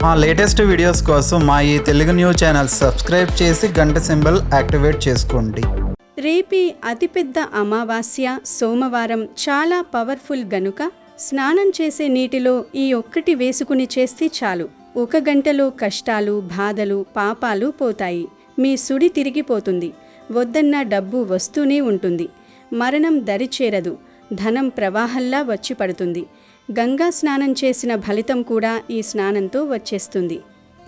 మా latest videos కోసం మా ఈ తెలుగు న్యూస్ ఛానల్ సబ్స్క్రైబ్ చేసి గంట సింబల్ యాక్టివేట్ చేసుకోండి. రేపే అతిపెద్ద అమావాస్య సోమవారం చాలా పవర్ఫుల్ గనుక స్నానం చేసే నీటిలో ఈ ఒక్కటి వేసుకుని చేస్తే చాలు. 1 గంటలో కష్టాలు, బాధలు, పాపాలు పోతాయి. మీ సుడి తిరిగిపోతుంది. వద్దన్న డబ్బు వస్తూనే ఉంటుంది. మరణం దరిచేరదు. ధనం ప్రవాహంలా వచ్చి పడుతుంది. గంగా స్నానం చేసిన ఫలితం కూడా ఈ స్నానంతో వచ్చేస్తుంది.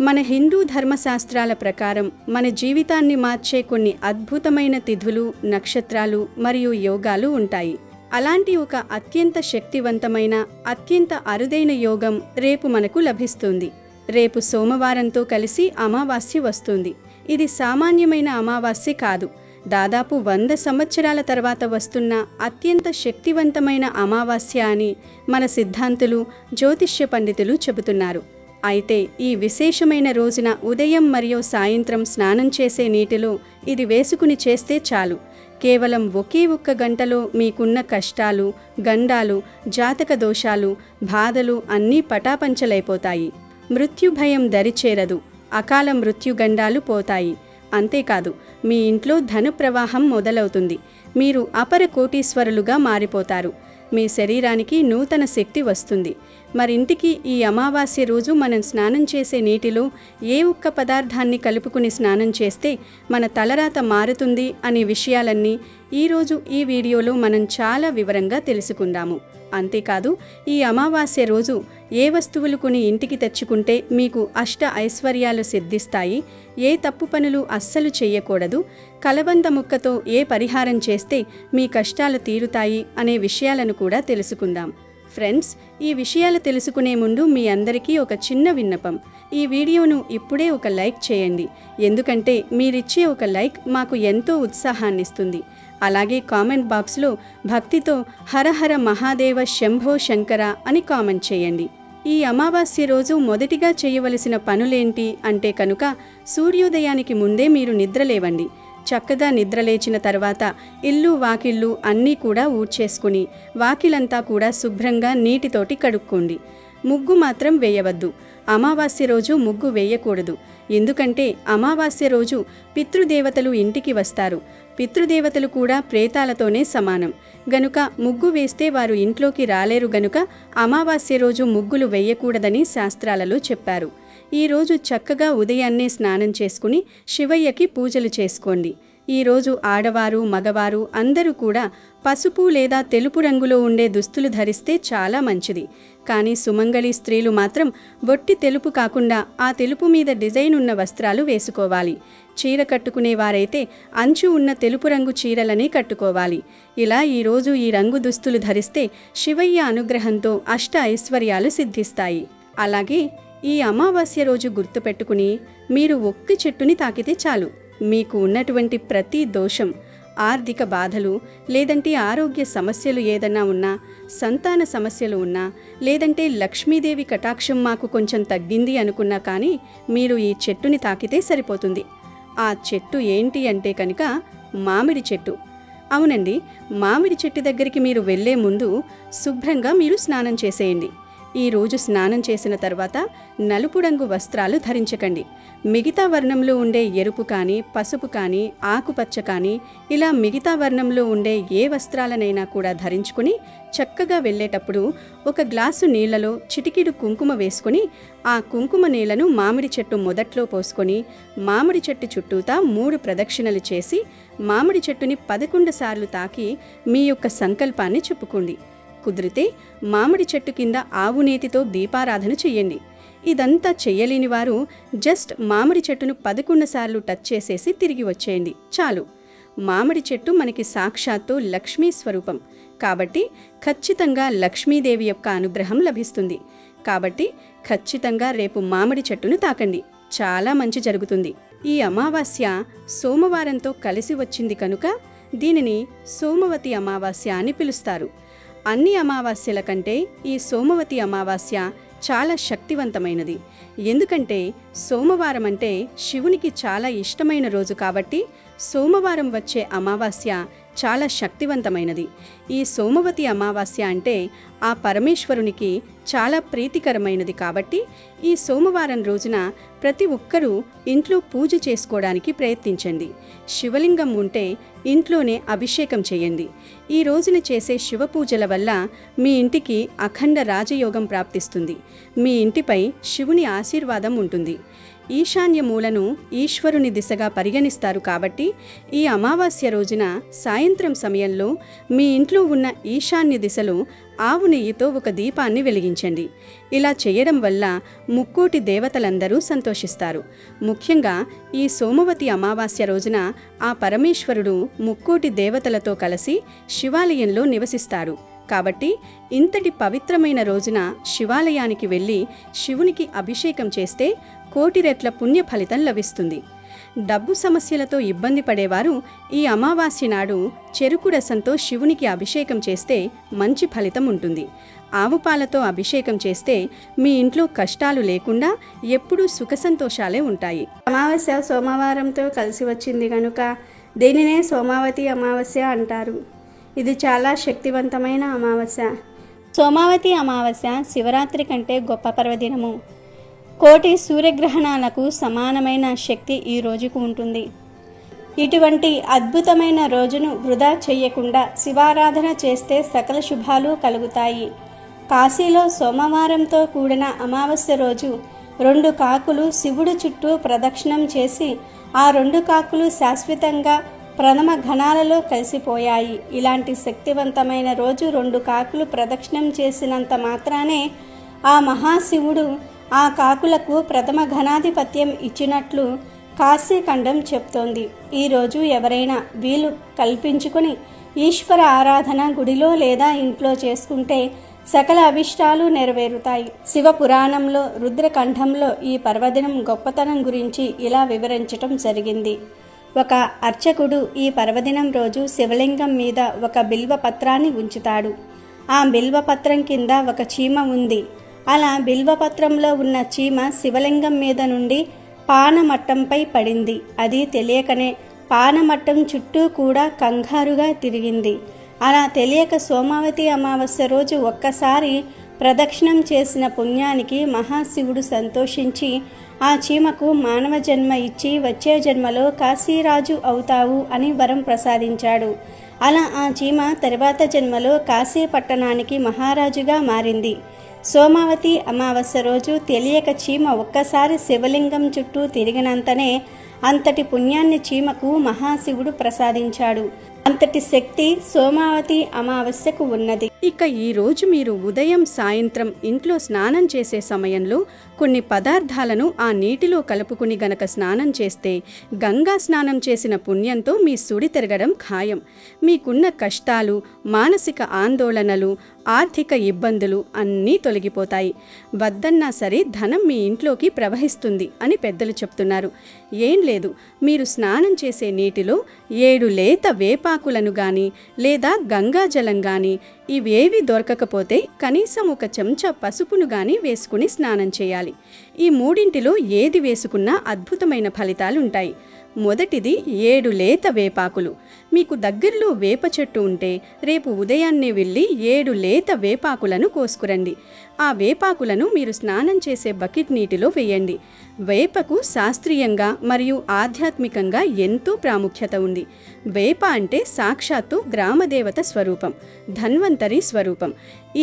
మన హిందూ ధర్మశాస్త్రాల ప్రకారం మన జీవితాన్ని మార్చే కొన్ని అద్భుతమైన తిథులు, నక్షత్రాలు మరియు యోగాలు ఉంటాయి. అలాంటి ఒక అత్యంత శక్తివంతమైన, అత్యంత అరుదైన యోగం రేపు మనకు లభిస్తుంది. రేపు సోమవారంతో కలిసి అమావాస్య వస్తుంది. ఇది సామాన్యమైన అమావాస్య కాదు. దాదాపు 100 సంవత్సరాల తర్వాత వస్తున్న అత్యంత శక్తివంతమైన అమావాస్య అని మన సిద్ధాంతులు, జ్యోతిష్య పండితులు చెబుతున్నారు. అయితే ఈ విశేషమైన రోజున ఉదయం మరియు సాయంత్రం స్నానం చేసే నీటిలో ఇది వేసుకుని చేస్తే చాలు. కేవలం ఒకే 1 గంటలో మీకున్న కష్టాలు, గండాలు, జాతక దోషాలు, బాధలు అన్నీ పటాపంచలైపోతాయి. మృత్యుభయం దరిచేరదు. అకాల మృత్యుగండాలు పోతాయి. అంతేకాదు, మీ ఇంట్లో ధన ప్రవాహం మొదలవుతుంది. మీరు అపర కోటీశ్వరులుగా మారిపోతారు. మీ శరీరానికి నూతన శక్తి వస్తుంది. మరింటికి ఈ అమావాస్య రోజు మనం స్నానం చేసే నీటిలో ఏ ఒక్క పదార్థాన్ని కలుపుకుని స్నానం చేస్తే మన తలరాత మారుతుంది అనే విషయాలన్నీ ఈరోజు ఈ వీడియోలో మనం చాలా వివరంగా తెలుసుకుందాము. అంతేకాదు, ఈ అమావాస్య రోజు ఏ వస్తువులు కొని ఇంటికి తెచ్చుకుంటే మీకు అష్ట ఐశ్వర్యాలు సిద్ధిస్తాయి, ఏ తప్పు పనులు అస్సలు చెయ్యకూడదు, కలబంద ముక్కతో ఏ పరిహారం చేస్తే మీ కష్టాలు తీరుతాయి అనే విషయాలను కూడా తెలుసుకుందాం. ఫ్రెండ్స్, ఈ విషయాలు తెలుసుకునే ముందు మీ అందరికీ ఒక చిన్న విన్నపం. ఈ వీడియోను ఇప్పుడే ఒక లైక్ చేయండి. ఎందుకంటే మీరిచ్చే ఒక లైక్ మాకు ఎంతో ఉత్సాహాన్నిస్తుంది. అలాగే కామెంట్ బాక్స్లో భక్తితో హరహర మహాదేవ శంభో శంకర అని కామెంట్ చేయండి. ఈ అమావాస్య రోజు మొదటిగా చేయవలసిన పనులేంటి అంటే కనుక సూర్యోదయానికి ముందే మీరు నిద్రలేవండి. చక్కగా నిద్రలేచిన తర్వాత ఇల్లు, వాకిళ్ళు అన్నీ కూడా ఊడ్చేసుకుని వాకిలంతా కూడా శుభ్రంగా నీటితోటి కడుక్కోండి. ముగ్గు మాత్రం వేయవద్దు. అమావాస్య రోజు ముగ్గు వేయకూడదు. ఎందుకంటే అమావాస్య రోజు పితృదేవతలు ఇంటికి వస్తారు. పితృదేవతలు కూడా ప్రేతాలతోనే సమానం గనుక ముగ్గు వేస్తే వారు ఇంట్లోకి రాలేరు. గనుక అమావాస్య రోజు ముగ్గులు వేయకూడదని శాస్త్రాలలో చెప్పారు. ఈరోజు చక్కగా ఉదయాన్నే స్నానం చేసుకుని శివయ్యకి పూజలు చేసుకోండి. ఈరోజు ఆడవారు, మగవారు అందరూ కూడా పసుపు లేదా తెలుపు రంగులో ఉండే దుస్తులు ధరిస్తే చాలా మంచిది. కానీ సుమంగళి స్త్రీలు మాత్రం బొట్టి తెలుపు కాకుండా ఆ తెలుపు మీద డిజైన్ ఉన్న వస్త్రాలు వేసుకోవాలి. చీర కట్టుకునేవారైతే అంచు ఉన్న తెలుపు రంగు చీరలనే కట్టుకోవాలి. ఇలా ఈరోజు ఈ రంగు దుస్తులు ధరిస్తే శివయ్య అనుగ్రహంతో అష్ట ఐశ్వర్యాలు సిద్ధిస్తాయి. అలాగే ఈ అమావాస్య రోజు గుర్తుపెట్టుకుని మీరు ఒక్క చెట్టుని తాకితే చాలు. మీకు ఉన్నటువంటి ప్రతి దోషం, ఆర్థిక బాధలు, లేదంటే ఆరోగ్య సమస్యలు ఏదన్నా ఉన్నా, సంతాన సమస్యలు ఉన్నా, లేదంటే లక్ష్మీదేవి కటాక్షం మాకు కొంచెం తగ్గింది అనుకున్నా కానీ మీరు ఈ చెట్టుని తాకితే సరిపోతుంది. ఆ చెట్టు ఏంటి అంటే కనుక మామిడి చెట్టు. అవునండి, మామిడి చెట్టు దగ్గరికి మీరు వెళ్ళే ముందు శుభ్రంగా మీరు స్నానం చేసేయండి. ఈరోజు స్నానం చేసిన తర్వాత నలుపు రంగు వస్త్రాలు ధరించకండి. మిగతా వర్ణంలో ఉండే ఎరుపు కానీ, పసుపు కానీ, ఆకుపచ్చ కానీ ఇలా మిగతా వర్ణంలో ఉండే ఏ వస్త్రాలనైనా కూడా ధరించుకుని చక్కగా వెళ్ళేటప్పుడు 1 గ్లాసు నీళ్లలో చిటికెడు కుంకుమ వేసుకొని ఆ కుంకుమ నీళ్లను మామిడి చెట్టు మొదట్లో పోసుకొని మామిడి చెట్టు చుట్టూతా 3 ప్రదక్షిణలు చేసి మామిడి చెట్టుని 11 సార్లు తాకి మీ యొక్క సంకల్పాన్ని చెప్పుకోండి. కుదిరితే మామిడి చెట్టు కింద ఆవు నేతితో దీపారాధన చెయ్యండి. ఇదంతా చెయ్యలేని వారు జస్ట్ మామిడి చెట్టును 11 సార్లు టచ్ చేసేసి తిరిగి వచ్చేయండి చాలు. మామిడి చెట్టు మనకి సాక్షాత్తు లక్ష్మీ స్వరూపం కాబట్టి ఖచ్చితంగా లక్ష్మీదేవి యొక్క అనుగ్రహం లభిస్తుంది. కాబట్టి ఖచ్చితంగా రేపు మామిడి చెట్టును తాకండి. చాలా మంచి జరుగుతుంది. ఈ అమావాస్య సోమవారంతో కలిసి వచ్చింది కనుక దీనిని సోమవతి అమావాస్య అని పిలుస్తారు. అన్ని అమావాస్యల కంటే ఈ సోమవతి అమావాస్య చాలా శక్తివంతమైనది. ఎందుకంటే సోమవారం అంటే శివునికి చాలా ఇష్టమైన రోజు కాబట్టి సోమవారం వచ్చే అమావాస్య చాలా శక్తివంతమైనది. ఈ సోమవతి అమావాస్య అంటే ఆ పరమేశ్వరునికి చాలా ప్రీతికరమైనది. కాబట్టి ఈ సోమవారం రోజున ప్రతి ఒక్కరూ ఇంట్లో పూజ చేసుకోవడానికి ప్రయత్నించండి. శివలింగం ఉంటే ఇంట్లోనే అభిషేకం చేయండి. ఈ రోజున చేసే శివ పూజల వల్ల మీ ఇంటికి అఖండ రాజయోగం ప్రాప్తిస్తుంది. మీ ఇంటిపై శివుని ఆశీర్వాదం ఉంటుంది. ఈశాన్య మూలను ఈశ్వరుని దిశగా పరిగణిస్తారు. కాబట్టి ఈ అమావాస్య రోజున సాయంత్రం సమయంలో మీ ఇంట్లో ఉన్న ఈశాన్య దిశలో ఆవు నెయ్యితో ఒక దీపాన్ని వెలిగించండి. ఇలా చేయడం వల్ల ముక్కోటి దేవతలందరూ సంతోషిస్తారు. ముఖ్యంగా ఈ సోమవతి అమావాస్య రోజున ఆ పరమేశ్వరుడు ముక్కోటి దేవతలతో కలిసి శివాలయంలో నివసిస్తారు. కాబట్టి ఇంతటి పవిత్రమైన రోజున శివాలయానికి వెళ్ళి శివునికి అభిషేకం చేస్తే కోటి రెట్ల పుణ్య ఫలితం లభిస్తుంది. డబ్బు సమస్యలతో ఇబ్బంది పడేవారు ఈ అమావాస్య నాడు చెరుకు రసంతో శివునికి అభిషేకం చేస్తే మంచి ఫలితం ఉంటుంది. ఆవు పాలతో అభిషేకం చేస్తే మీ ఇంట్లో కష్టాలు లేకుండా ఎప్పుడూ సుఖ సంతోషాలే ఉంటాయి. అమావాస్య సోమవారంతో కలిసి వచ్చింది కనుక దీనినే సోమావతి అమావాస్య అంటారు. ఇది చాలా శక్తివంతమైన అమావాస్య. సోమావతి అమావాస్య శివరాత్రి కంటే గొప్ప పర్వదినము. కోటి సూర్యగ్రహణాలకు సమానమైన శక్తి ఈ రోజుకు ఉంటుంది. ఇటువంటి అద్భుతమైన రోజును వృధా చేయకుండా శివారాధన చేస్తే సకల శుభాలు కలుగుతాయి. కాశీలో సోమవారంతో కూడిన అమావాస్య రోజు 2 కాకులు శివుడు చుట్టూ ప్రదక్షిణం చేసి ఆ 2 కాకులు శాశ్వతంగా ప్రథమ ఘనాలలో కలిసిపోయాయి. ఇలాంటి శక్తివంతమైన రోజు 2 కాకులు ప్రదక్షిణం చేసినంత మాత్రానే ఆ మహాశివుడు ఆ కాకులకు ప్రథమ ఘనాధిపత్యం ఇచ్చినట్లు కాశీఖండం చెప్తోంది. ఈరోజు ఎవరైనా వీలు కల్పించుకొని ఈశ్వర ఆరాధన గుడిలో లేదా ఇంట్లో చేసుకుంటే సకల అభిష్టాలు నెరవేరుతాయి. శివ పురాణంలో రుద్రకంఠంలో ఈ పర్వదినం గొప్పతనం గురించి ఇలా వివరించటం జరిగింది. ఒక అర్చకుడు ఈ పర్వదినం రోజు శివలింగం మీద ఒక బిల్వ పత్రాన్ని ఉంచుతాడు. ఆ బిల్వపత్రం కింద ఒక చీమ ఉంది. అలా బిల్వపత్రంలో ఉన్న చీమ శివలింగం మీద నుండి పానమట్టంపై పడింది. అది తెలియకనే పానమట్టం చుట్టూ కూడా కంగారుగా తిరిగింది. అలా తెలియక సోమావతి అమావాస్య రోజు ఒక్కసారి ప్రదక్షిణం చేసిన పుణ్యానికి మహాశివుడు సంతోషించి ఆ చీమకు మానవ జన్మ ఇచ్చి వచ్చే జన్మలో కాశీరాజు అవుతావు అని వరం ప్రసాదించాడు. అలా ఆ చీమ తర్వాత జన్మలో కాశీ పట్టణానికి మహారాజుగా మారింది. సోమావతి అమావాస్య రోజు తెలియక చీమ ఒక్కసారి శివలింగం చుట్టూ తిరిగినంతనే అంతటి పుణ్యాన్ని చీమకు మహాశివుడు ప్రసాదించాడు. అంతటి శక్తి సోమావతి అమావాస్యకు ఉన్నది. ఇక ఈ రోజు మీరు ఉదయం సాయంత్రం ఇంట్లో స్నానం చేసే సమయంలో కొన్ని పదార్థాలను ఆ నీటిలో కలుపుకుని గనక స్నానం చేస్తే గంగా స్నానం చేసిన పుణ్యంతో మీ సుడి తిరగడం ఖాయం. మీకున్న కష్టాలు, మానసిక ఆందోళనలు, ఆర్థిక ఇబ్బందులు అన్నీ తొలగిపోతాయి. వద్దన్నా సరే ధనం మీ ఇంట్లోకి ప్రవహిస్తుంది అని పెద్దలు చెప్తున్నారు. ఏం లేదు, మీరు స్నానం చేసే నీటిలో 7 లేత వేపాకులను గాని లేదా గంగాజలం గాని ఇవేవి దొరకకపోతే కనీసం ఒక చెంచా పసుపును గాని వేసుకుని స్నానం చేయాలి. ఈ మూడింటిలో ఏది వేసుకున్నా అద్భుతమైన ఫలితాలుంటాయి. మొదటిది 7 లేత వేపాకులు. మీకు దగ్గరలో వేప చెట్టు ఉంటే రేపు ఉదయాన్నే వెళ్ళి 7 లేత వేపాకులను కోసుకురండి. ఆ వేపాకులను మీరు స్నానం చేసే బకెట్ నీటిలో వేయండి. వేపకు శాస్త్రీయంగా మరియు ఆధ్యాత్మికంగా ఎంతో ప్రాముఖ్యత ఉంది. వేప అంటే సాక్షాత్తు గ్రామదేవత స్వరూపం, ధన్వంతరి స్వరూపం.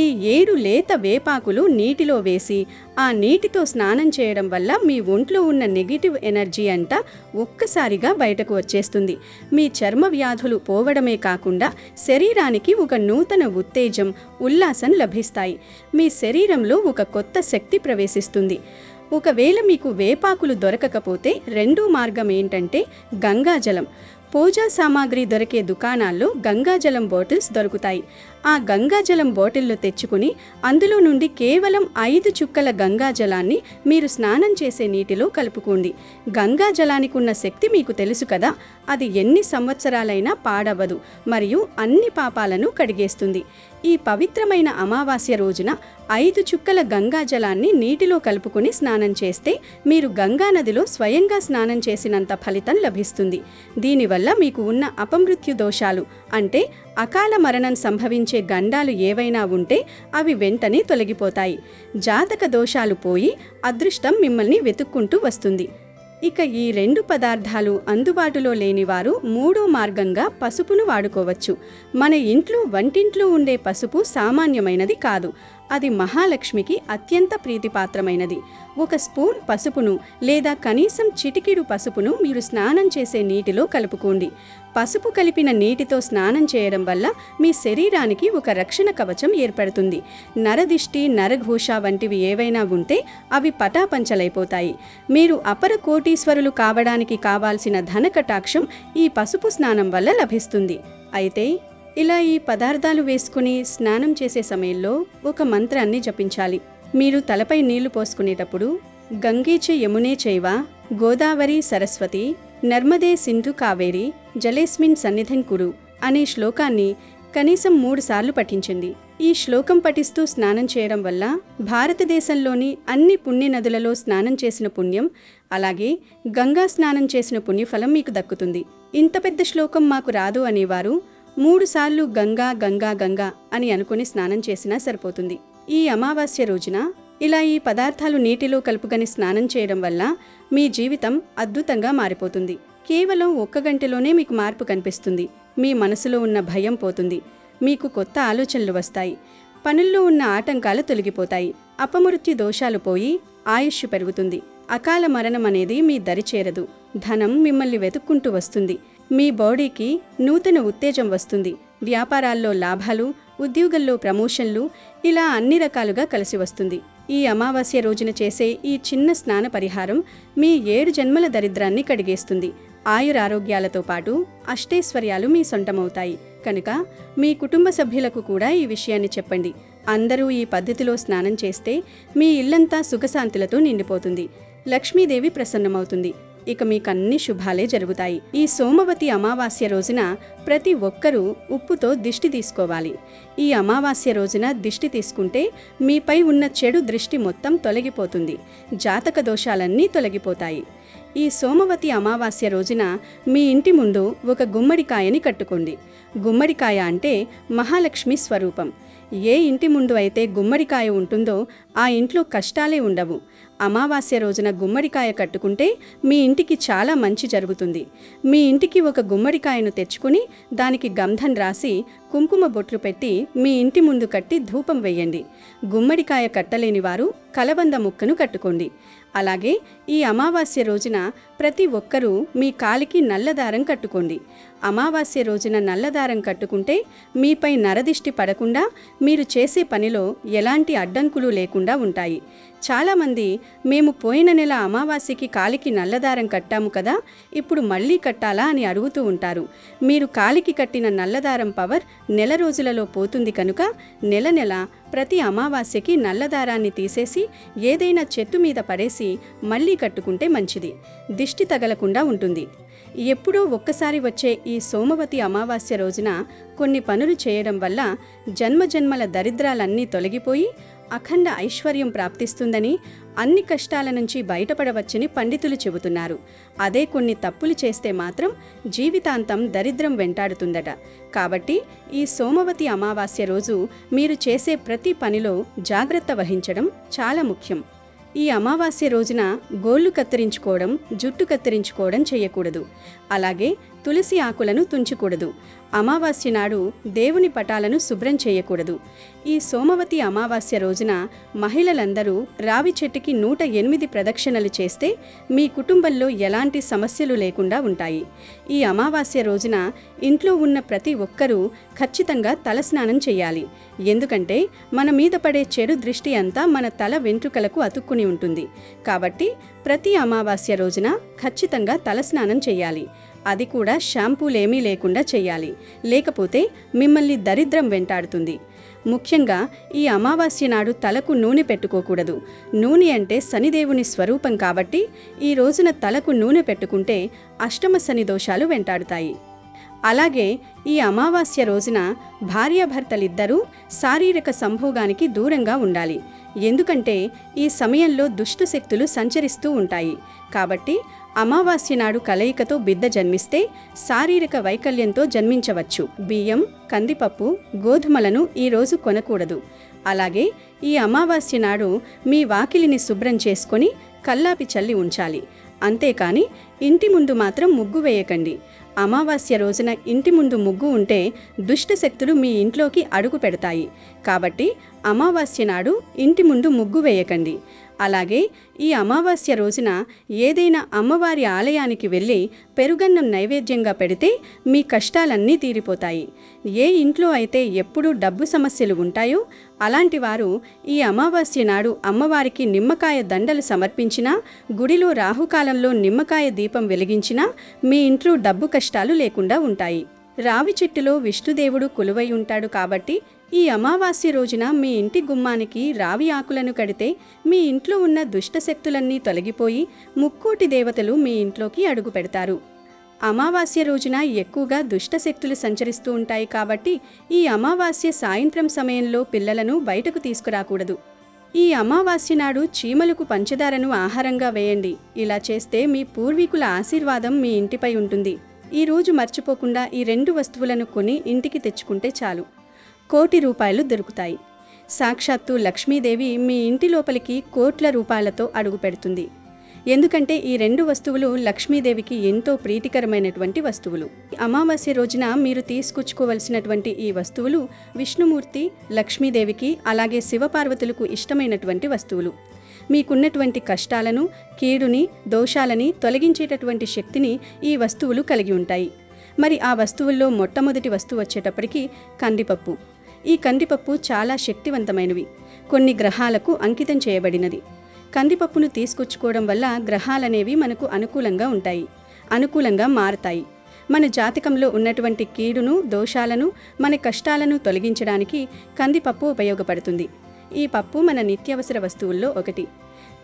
ఈ 7 లేత వేపాకులు నీటిలో వేసి ఆ నీటితో స్నానం చేయడం వల్ల మీ ఒంట్లో ఉన్న నెగిటివ్ ఎనర్జీ అంతా ఒక్కసారిగా బయటకు వచ్చేస్తుంది. మీ చర్మ వ్యాధులు పోవడమే కాకుండా శరీరానికి ఒక నూతన ఉత్తేజం, ఉల్లాసం లభిస్తాయి. మీ శరీరంలో ఒక కొత్త శక్తి ప్రవేశిస్తుంది. ఒకవేళ మీకు వేపాకులు దొరకకపోతే రెండో మార్గం ఏంటంటే గంగాజలం. పూజా సామాగ్రి దొరికే దుకాణాల్లో గంగాజలం బాటిల్స్ దొరుకుతాయి. ఆ గంగాజలం బాటిల్ను తెచ్చుకుని అందులో నుండి కేవలం 5 చుక్కల గంగాజలాన్ని మీరు స్నానం చేసే నీటిలో కలుపుకోండి. గంగాజలానికి ఉన్న శక్తి మీకు తెలుసు కదా, అది ఎన్ని సంవత్సరాలైనా పాడవదు మరియు అన్ని పాపాలను కడిగేస్తుంది. ఈ పవిత్రమైన అమావాస్య రోజున 5 చుక్కల గంగా జలాన్ని నీటిలో కలుపుకొని స్నానం చేస్తే మీరు గంగా నదిలో స్వయంగా స్నానం చేసినంత ఫలితం లభిస్తుంది. దీనివల్ల మీకు ఉన్న అపమృత్యు దోషాలు అంటే అకాల మరణం సంభవించే గండాలు ఏవైనా ఉంటే అవి వెంటనే తొలగిపోతాయి. జాతక దోషాలు పోయి అదృష్టం మిమ్మల్ని వెతుక్కుంటూ వస్తుంది. ఇక ఈ 2 పదార్థాలు అందుబాటులో లేనివారు 3వ మార్గంగా పసుపును వాడుకోవచ్చు. మన ఇంట్లో వంటింట్లో ఉండే పసుపు సామాన్యమైనది కాదు. అది మహాలక్ష్మికి అత్యంత ప్రీతిపాత్రమైనది. 1 స్పూన్ పసుపును లేదా కనీసం చిటికెడు పసుపును మీరు స్నానం చేసే నీటిలో కలుపుకోండి. పసుపు కలిపిన నీటితో స్నానం చేయడం వల్ల మీ శరీరానికి ఒక రక్షణ కవచం ఏర్పడుతుంది. నరదిష్టి, నరఘోష వంటివి ఏవైనా ఉంటే అవి పటాపంచలైపోతాయి. మీరు అపర కోటీశ్వరులు కావడానికి కావాల్సిన ధన కటాక్షం ఈ పసుపు స్నానం వల్ల లభిస్తుంది. అయితే ఇలా ఈ పదార్థాలు వేసుకుని స్నానం చేసే సమయంలో ఒక మంత్రాన్ని జపించాలి. మీరు తలపై నీళ్లు పోసుకునేటప్పుడు గంగేచ యమునే చైవ గోదావరి సరస్వతి నర్మదే సింధు కావేరి జలేస్మిన్ సన్నిధిన్ కురు అనే శ్లోకాన్ని కనీసం 3 సార్లు పఠించండి. ఈ శ్లోకం పఠిస్తూ స్నానం చేయడం వల్ల భారతదేశంలోని అన్ని పుణ్య నదులలో స్నానం చేసిన పుణ్యం, అలాగే గంగా స్నానం చేసిన పుణ్యఫలం మీకు దక్కుతుంది. ఇంత పెద్ద శ్లోకం మాకు రాదు అనేవారు 3 సార్లు గంగా గంగా గంగా అని అనుకుని స్నానం చేసినా సరిపోతుంది. ఈ అమావాస్య రోజున ఇలా ఈ పదార్థాలు నీటిలో కలుపుకొని స్నానం చేయడం వల్ల మీ జీవితం అద్భుతంగా మారిపోతుంది. కేవలం 1 గంటలోనే మీకు మార్పు కనిపిస్తుంది. మీ మనసులో ఉన్న భయం పోతుంది. మీకు కొత్త ఆలోచనలు వస్తాయి. పనుల్లో ఉన్న ఆటంకాలు తొలగిపోతాయి. అపమృత్యు దోషాలు పోయి ఆయుష్ పెరుగుతుంది. అకాల మరణం అనేది మీ దరి చేరదు. ధనం మిమ్మల్ని వెతుక్కుంటూ వస్తుంది. మీ బాడీకి నూతన ఉత్తేజం వస్తుంది. వ్యాపారాల్లో లాభాలు, ఉద్యోగంలో ప్రమోషన్లు, ఇలా అన్ని రకాలుగా కలిసి వస్తుంది. ఈ అమావాస్య రోజున చేసే ఈ చిన్న స్నాన పరిహారం మీ 7 జన్మల దరిద్రాన్ని కడిగేస్తుంది. ఆయురారోగ్యాలతో పాటు అష్టైశ్వర్యాలు మీ సొంతమవుతాయి. కనుక మీ కుటుంబ సభ్యులకు కూడా ఈ విషయాన్ని చెప్పండి. అందరూ ఈ పద్ధతిలో స్నానం చేస్తే మీ ఇల్లంతా సుఖశాంతులతో నిండిపోతుంది. లక్ష్మీదేవి ప్రసన్నమవుతుంది. ఇక మీకన్ని శుభాలే జరుగుతాయి. ఈ సోమవతి అమావాస్య రోజున ప్రతి ఒక్కరూ ఉప్పుతో దిష్టి తీసుకోవాలి. ఈ అమావాస్య రోజున దిష్టి తీసుకుంటే మీపై ఉన్న చెడు దృష్టి మొత్తం తొలగిపోతుంది. జాతక దోషాలన్నీ తొలగిపోతాయి. ఈ సోమవతి అమావాస్య రోజున మీ ఇంటి ముందు ఒక గుమ్మడికాయని కట్టుకోండి. గుమ్మడికాయ అంటే మహాలక్ష్మి స్వరూపం. ఏ ఇంటి ముందు అయితే గుమ్మడికాయ ఉంటుందో ఆ ఇంట్లో కష్టాలే ఉండవు. అమావాస్య రోజున గుమ్మడికాయ కట్టుకుంటే మీ ఇంటికి చాలా మంచి జరుగుతుంది. మీ ఇంటికి ఒక గుమ్మడికాయను తెచ్చుకుని దానికి గంధం రాసి కుంకుమ బొట్లు పెట్టి మీ ఇంటి ముందు కట్టి ధూపం వేయండి. గుమ్మడికాయ కట్టలేని వారు కలబంద ముక్కను కట్టుకోండి. అలాగే ఈ అమావాస్య రోజున ప్రతి ఒక్కరూ మీ కాలికి నల్లదారం కట్టుకోండి. అమావాస్య రోజున నల్లదారం కట్టుకుంటే మీపై నరదిష్టి పడకుండా మీరు చేసే పనిలో ఎలాంటి అడ్డంకులు లేకుండా ఉంటాయి. చాలామంది మేము పోయిన నెల అమావాస్యకి కాలికి నల్లదారం కట్టాము కదా, ఇప్పుడు మళ్ళీ కట్టాలా అని అడుగుతూ ఉంటారు. మీరు కాలికి కట్టిన నల్లదారం పవర్ నెల రోజులలో పోతుంది కనుక నెల నెల ప్రతి అమావాస్యకి నల్లదారాన్ని తీసేసి ఏదైనా చెట్టు మీద పడేసి మళ్ళీ కట్టుకుంటే మంచిది. దిష్టి తగలకుండా ఉంటుంది. ఎప్పుడో ఒక్కసారి వచ్చే ఈ సోమవతి అమావాస్య రోజున కొన్ని పనులు చేయడం వల్ల జన్మజన్మల దరిద్రాలన్నీ తొలగిపోయి అఖండ ఐశ్వర్యం ప్రాప్తిస్తుందని, అన్ని కష్టాల నుంచి బయటపడవచ్చని పండితులు చెబుతున్నారు. అదే కొన్ని తప్పులు చేస్తే మాత్రం జీవితాంతం దరిద్రం వెంటాడుతుందట. కాబట్టి ఈ సోమవతి అమావాస్య రోజు మీరు చేసే ప్రతి పనిలో జాగ్రత్త వహించడం చాలా ముఖ్యం. ఈ అమావాస్య రోజున గోళ్లు కత్తిరించుకోవడం, జుట్టు కత్తిరించుకోవడం చేయకూడదు. అలాగే తులసి ఆకులను తుంచకూడదు. అమావాస్య నాడు దేవుని పటాలను శుభ్రం చేయకూడదు. ఈ సోమవతి అమావాస్య రోజున మహిళలందరూ రావి చెట్టుకి 108 ప్రదక్షిణలు చేస్తే మీ కుటుంబంలో ఎలాంటి సమస్యలు లేకుండా ఉంటాయి. ఈ అమావాస్య రోజున ఇంట్లో ఉన్న ప్రతి ఒక్కరూ ఖచ్చితంగా తలస్నానం చేయాలి. ఎందుకంటే మన మీద పడే చెడు దృష్టి అంతా మన తల వెంట్రుకలకు అతుక్కుని ఉంటుంది. కాబట్టి ప్రతి అమావాస్య రోజున ఖచ్చితంగా తలస్నానం చేయాలి. అది కూడా షాంపూలేమీ లేకుండా చేయాలి. లేకపోతే మిమ్మల్ని దరిద్రం వెంటాడుతుంది. ముఖ్యంగా ఈ అమావాస్య నాడు తలకు నూనె పెట్టుకోకూడదు. నూనె అంటే శనిదేవుని స్వరూపం కాబట్టి ఈ రోజున తలకు నూనె పెట్టుకుంటే అష్టమ శని దోషాలు వెంటాడుతాయి. అలాగే ఈ అమావాస్య రోజున భార్యాభర్తలిద్దరూ శారీరక సంభోగానికి దూరంగా ఉండాలి. ఎందుకంటే ఈ సమయంలో దుష్ట శక్తులు సంచరిస్తూ ఉంటాయి. కాబట్టి అమావాస్య నాడు కలయికతో బిడ్డ జన్మిస్తే శారీరక వైకల్యంతో జన్మించవచ్చు. బియ్యం, కందిపప్పు, గోధుమలను ఈరోజు కొనకూడదు. అలాగే ఈ అమావాస్య నాడు మీ వాకిలిని శుభ్రం చేసుకొని కల్లాపి చల్లి ఉంచాలి. అంతేకాని ఇంటి ముందు మాత్రం ముగ్గు వేయకండి. అమావాస్య రోజున ఇంటి ముందు ముగ్గు ఉంటే దుష్ట శక్తులు మీ ఇంట్లోకి అడుగు పెడతాయి. కాబట్టి అమావాస్య నాడు ఇంటి ముందు ముగ్గు వేయకండి. అలాగే ఈ అమావాస్య రోజున ఏదైనా అమ్మవారి ఆలయానికి వెళ్ళి పెరుగన్నం నైవేద్యంగా పెడితే మీ కష్టాలన్నీ తీరిపోతాయి. ఏ ఇంట్లో అయితే ఎప్పుడూ డబ్బు సమస్యలు ఉంటాయో అలాంటి వారు ఈ అమావాస్య నాడు అమ్మవారికి నిమ్మకాయ దండలు సమర్పించినా, గుడిలో రాహుకాలంలో నిమ్మకాయ దీపం వెలిగించినా మీ ఇంట్లో డబ్బు కష్టాలు లేకుండా ఉంటాయి. రావి చెట్టులో విష్ణుదేవుడు కొలువై ఉంటాడు. కాబట్టి ఈ అమావాస్య రోజున మీ ఇంటి గుమ్మానికి రావి ఆకులను కడితే మీ ఇంట్లో ఉన్న దుష్టశక్తులన్నీ తొలగిపోయి ముక్కోటి దేవతలు మీ ఇంట్లోకి అడుగు పెడతారు. అమావాస్య రోజున ఎక్కువగా దుష్టశక్తులు సంచరిస్తూ ఉంటాయి. కాబట్టి ఈ అమావాస్య సాయంత్రం సమయంలో పిల్లలను బయటకు తీసుకురాకూడదు. ఈ అమావాస్య నాడు చీమలకు పంచదారను ఆహారంగా వేయండి. ఇలా చేస్తే మీ పూర్వీకుల ఆశీర్వాదం మీ ఇంటిపై ఉంటుంది. ఈ రోజు మర్చిపోకుండా ఈ 2 వస్తువులను కొని ఇంటికి తెచ్చుకుంటే చాలు. ₹1,00,00,000 దొరుకుతాయి. సాక్షాత్తు లక్ష్మీదేవి మీ ఇంటి లోపలికి కోట్ల రూపాయలతో అడుగు పెడుతుంది. ఎందుకంటే ఈ 2 వస్తువులు లక్ష్మీదేవికి ఎంతో ప్రీతికరమైనటువంటి వస్తువులు. అమావాస్య రోజున మీరు తీసుకొచ్చుకోవలసినటువంటి ఈ వస్తువులు విష్ణుమూర్తి, లక్ష్మీదేవికి అలాగే శివపార్వతులకు ఇష్టమైనటువంటి వస్తువులు. మీకున్నటువంటి కష్టాలను, కీడుని, దోషాలని తొలగించేటటువంటి శక్తిని ఈ వస్తువులు కలిగి ఉంటాయి. మరి ఆ వస్తువుల్లో మొట్టమొదటి వస్తువు వచ్చేటప్పటికి కందిపప్పు. ఈ కందిపప్పు చాలా శక్తివంతమైనవి. కొన్ని గ్రహాలకు అంకితం చేయబడినది. కందిపప్పును తీసుకొచ్చుకోవడం వల్ల గ్రహాలనేవి మనకు అనుకూలంగా ఉంటాయి, అనుకూలంగా మారతాయి. మన జాతకంలో ఉన్నటువంటి కీడును, దోషాలను, మన కష్టాలను తొలగించడానికి కందిపప్పు ఉపయోగపడుతుంది. ఈ పప్పు మన నిత్యావసర వస్తువుల్లో ఒకటి.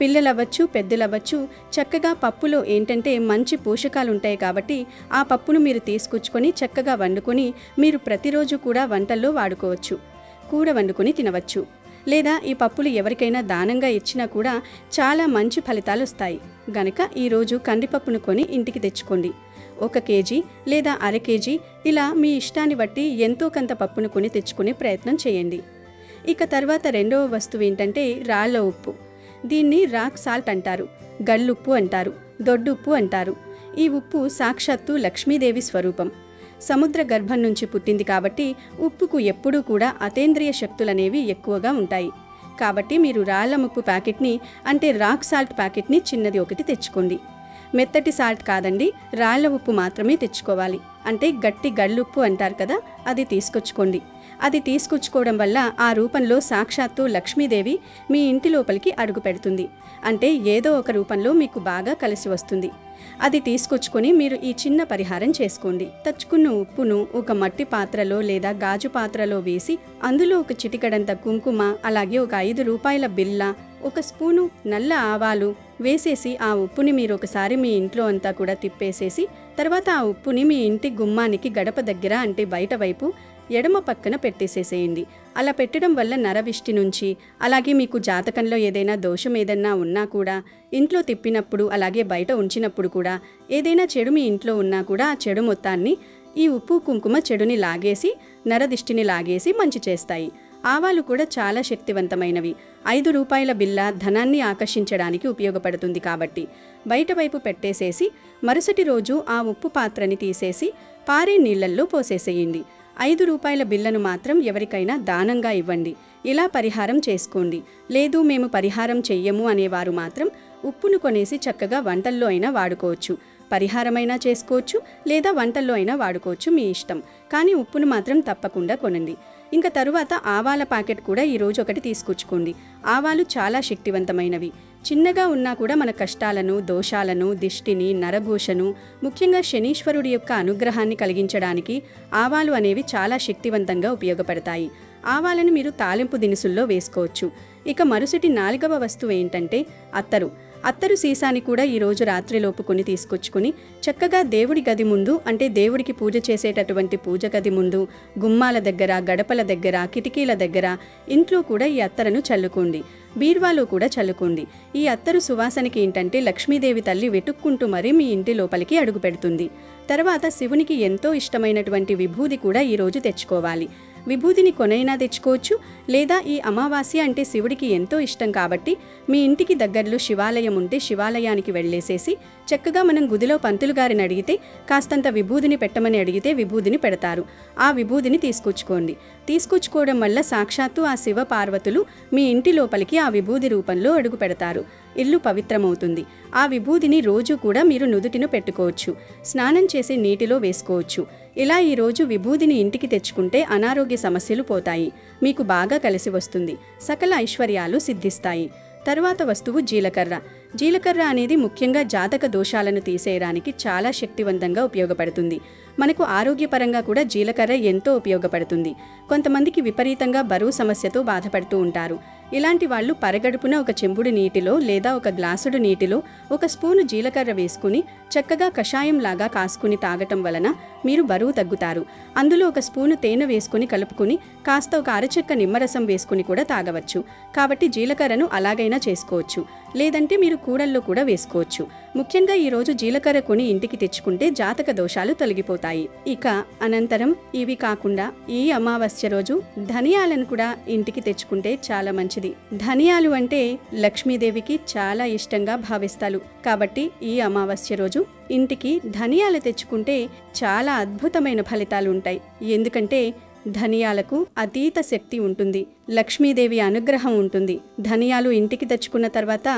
పిల్లలవ్వచ్చు, పెద్దలవ్వచ్చు, చక్కగా పప్పులో ఏంటంటే మంచి పోషకాలు ఉంటాయి. కాబట్టి ఆ పప్పును మీరు తీసుకొచ్చుకొని చక్కగా వండుకొని మీరు ప్రతిరోజు కూడా వంటల్లో వాడుకోవచ్చు. కూర వండుకొని తినవచ్చు. లేదా ఈ పప్పులు ఎవరికైనా దానంగా ఇచ్చినా కూడా చాలా మంచి ఫలితాలు వస్తాయి. గనక ఈరోజు కందిపప్పును కొని ఇంటికి తెచ్చుకోండి. 1 కేజీ లేదా అర కేజీ ఇలా మీ ఇష్టాన్ని బట్టి ఎంతో కొంత పప్పును కొని తెచ్చుకునే ప్రయత్నం చేయండి. ఇక తర్వాత రెండవ వస్తువు ఏంటంటే రాళ్ల ఉప్పు. దీన్ని రాక్ సాల్ట్ అంటారు, గళ్ళుప్పు అంటారు, దొడ్డుప్పు అంటారు. ఈ ఉప్పు సాక్షాత్తు లక్ష్మీదేవి స్వరూపం. సముద్ర గర్భం నుంచి పుట్టింది కాబట్టి ఉప్పుకు ఎప్పుడూ కూడా అతేంద్రియ శక్తులనేవి ఎక్కువగా ఉంటాయి. కాబట్టి మీరు రాళ్ల ఉప్పు ప్యాకెట్ని అంటే రాక్ సాల్ట్ ప్యాకెట్ని చిన్నది ఒకటి తెచ్చుకోండి. మెత్తటి సాల్ట్ కాదండి, రాళ్ల ఉప్పు మాత్రమే తెచ్చుకోవాలి. అంటే గట్టి గళ్ళుప్పు అంటారు కదా, అది తీసుకొచ్చుకోండి. అది తీసుకొచ్చుకోవడం వల్ల ఆ రూపంలో సాక్షాత్తు లక్ష్మీదేవి మీ ఇంటి లోపలికి అడుగు పెడుతుంది. అంటే ఏదో ఒక రూపంలో మీకు బాగా కలిసి వస్తుంది. అది తీసుకొచ్చుకొని మీరు ఈ చిన్న పరిహారం చేసుకోండి. తెచ్చుకున్న ఉప్పును ఒక మట్టి పాత్రలో లేదా గాజు పాత్రలో వేసి అందులో ఒక చిటికెడంత కుంకుమ, అలాగే ఒక ₹5 బిళ్ళ, 1 స్పూను నల్ల ఆవాలు వేసేసి ఆ ఉప్పుని మీరు ఒకసారి మీ ఇంట్లో అంతా కూడా తిప్పేసేసి తర్వాత ఆ ఉప్పుని మీ ఇంటి గుమ్మానికి గడప దగ్గర అంటే బయట వైపు ఎడమ పక్కన పెట్టేసేసేయండి. అలా పెట్టడం వల్ల నరవిష్టి నుంచి అలాగే మీకు జాతకంలో ఏదైనా దోషం ఏదన్నా ఉన్నా కూడా ఇంట్లో తిప్పినప్పుడు అలాగే బయట ఉంచినప్పుడు కూడా ఏదైనా చెడు మీ ఇంట్లో ఉన్నా కూడా ఆ చెడు మొత్తాన్ని ఈ ఉప్పు కుంకుమ చెడుని లాగేసి నరదిష్టిని లాగేసి మంచి చేస్తాయి. ఆవాలు కూడా చాలా శక్తివంతమైనవి. ₹5 బిళ్ళ ధనాన్ని ఆకర్షించడానికి ఉపయోగపడుతుంది. కాబట్టి బయట వైపు పెట్టేసేసి మరుసటి రోజు ఆ ఉప్పు పాత్రని తీసేసి పారే నీళ్లల్లో పోసేసేయండి. ₹5 బిళ్ళను మాత్రం ఎవరికైనా దానంగా ఇవ్వండి. ఇలా పరిహారం చేసుకోండి. లేదు మేము పరిహారం చెయ్యము అనేవారు మాత్రం ఉప్పును కొనేసి చక్కగా వంటల్లో అయినా వాడుకోవచ్చు. పరిహారమైనా చేసుకోవచ్చు లేదా వంటల్లో అయినా వాడుకోవచ్చు, మీ ఇష్టం. కానీ ఉప్పును మాత్రం తప్పకుండా కొనండి. ఇంకా తరువాత ఆవాల ప్యాకెట్ కూడా ఈరోజు ఒకటి తీసుకొచ్చుకోండి. ఆవాలు చాలా శక్తివంతమైనవి. చిన్నగా ఉన్నా కూడా మన కష్టాలను, దోషాలను, దిష్టిని, నరఘోషను, ముఖ్యంగా శనీశ్వరుడి యొక్క అనుగ్రహాన్ని కలిగించడానికి ఆవాలు అనేవి చాలా శక్తివంతంగా ఉపయోగపడతాయి. ఆవాలను మీరు తాలింపు దినుసుల్లో వేసుకోవచ్చు. ఇక మరుసటి 4వ వస్తువు ఏంటంటే అత్తరు. అత్తరు సీసాని కూడా ఈరోజు రాత్రిలోపు కొని తీసుకొచ్చుకుని చక్కగా దేవుడి గది ముందు, అంటే దేవుడికి పూజ చేసేటటువంటి పూజ గది ముందు, గుమ్మాల దగ్గర, గడపల దగ్గర, కిటికీల దగ్గర, ఇంట్లో కూడా ఈ అత్తరును చల్లుకోండి. బీర్వాలో కూడా చల్లుకోండి. ఈ అత్తరు సువాసనకి ఏంటంటే లక్ష్మీదేవి తల్లి వెతుక్కుంటూ మరీ మీ ఇంటి లోపలికి అడుగు పెడుతుంది. తర్వాత శివునికి ఎంతో ఇష్టమైనటువంటి విభూది కూడా ఈరోజు తెచ్చుకోవాలి. విభూదిని కొనైనా తెచ్చుకోవచ్చు, లేదా ఈ అమావాస్య అంటే శివుడికి ఎంతో ఇష్టం కాబట్టి మీ ఇంటికి దగ్గరలో శివాలయం ఉంటే శివాలయానికి వెళ్ళేసేసి చక్కగా మనం గుదిలో పంతులు గారిని అడిగితే కాస్తంత విభూదిని పెట్టమని అడిగితే విభూదిని పెడతారు. ఆ విభూదిని తీసుకొచ్చుకోండి. తీసుకొచ్చుకోవడం వల్ల సాక్షాత్తు ఆ శివ పార్వతులు మీ ఇంటి లోపలికి ఆ విభూది రూపంలో అడుగు పెడతారు. ఇల్లు పవిత్రమవుతుంది. ఆ విభూదిని రోజు కూడా మీరు నుదుటిను పెట్టుకోవచ్చు. స్నానం చేసి నీటిలో వేసుకోవచ్చు. ఇలా ఈరోజు విభూదిని ఇంటికి తెచ్చుకుంటే అనారోగ్య సమస్యలు పోతాయి. మీకు బాగా కలిసి వస్తుంది. సకల ఐశ్వర్యాలు సిద్ధిస్తాయి. తర్వాత వస్తువు జీలకర్ర. జీలకర్ర అనేది ముఖ్యంగా జాతక దోషాలను తీసేయడానికి చాలా శక్తివంతంగా ఉపయోగపడుతుంది. మనకు ఆరోగ్యపరంగా కూడా జీలకర్ర ఎంతో ఉపయోగపడుతుంది. కొంతమందికి విపరీతంగా బరువు సమస్యతో బాధపడుతూ ఉంటారు. ఇలాంటి వాళ్ళు పరగడుపున ఒక చెంబుడు నీటిలో లేదా ఒక గ్లాసుడు నీటిలో ఒక స్పూను జీలకర్ర వేసుకుని చక్కగా కషాయంలాగా కాసుకుని తాగటం వలన మీరు బరువు తగ్గుతారు. అందులో ఒక స్పూను తేనె వేసుకుని కలుపుకుని కాస్త ఒక అరచెక్క నిమ్మరసం వేసుకుని కూడా తాగవచ్చు. కాబట్టి జీలకర్రను అలాగైనా చేసుకోవచ్చు. లేదంటే మీరు కూడల్లో కూడా వేసుకోవచ్చు. ముఖ్యంగా ఈరోజు జీలకర్ర కొని ఇంటికి తెచ్చుకుంటే జాతక దోషాలు తొలగిపోతాయి. ఇక అనంతరం ఇవి కాకుండా ఈ అమావాస్య రోజు ధనియాలను కూడా ఇంటికి తెచ్చుకుంటే చాలా మంచిది. ధనియాలు అంటే లక్ష్మీదేవికి చాలా ఇష్టంగా భావిస్తారు. కాబట్టి ఈ అమావాస్య రోజు ఇంటికి ధనియాలు తెచ్చుకుంటే చాలా అద్భుతమైన ఫలితాలు ఉంటాయి. ఎందుకంటే ధనియాలకు అతీత శక్తి ఉంటుంది. లక్ష్మీదేవి అనుగ్రహం ఉంటుంది. ధనియాలు ఇంటికి తెచ్చుకున్న తర్వాత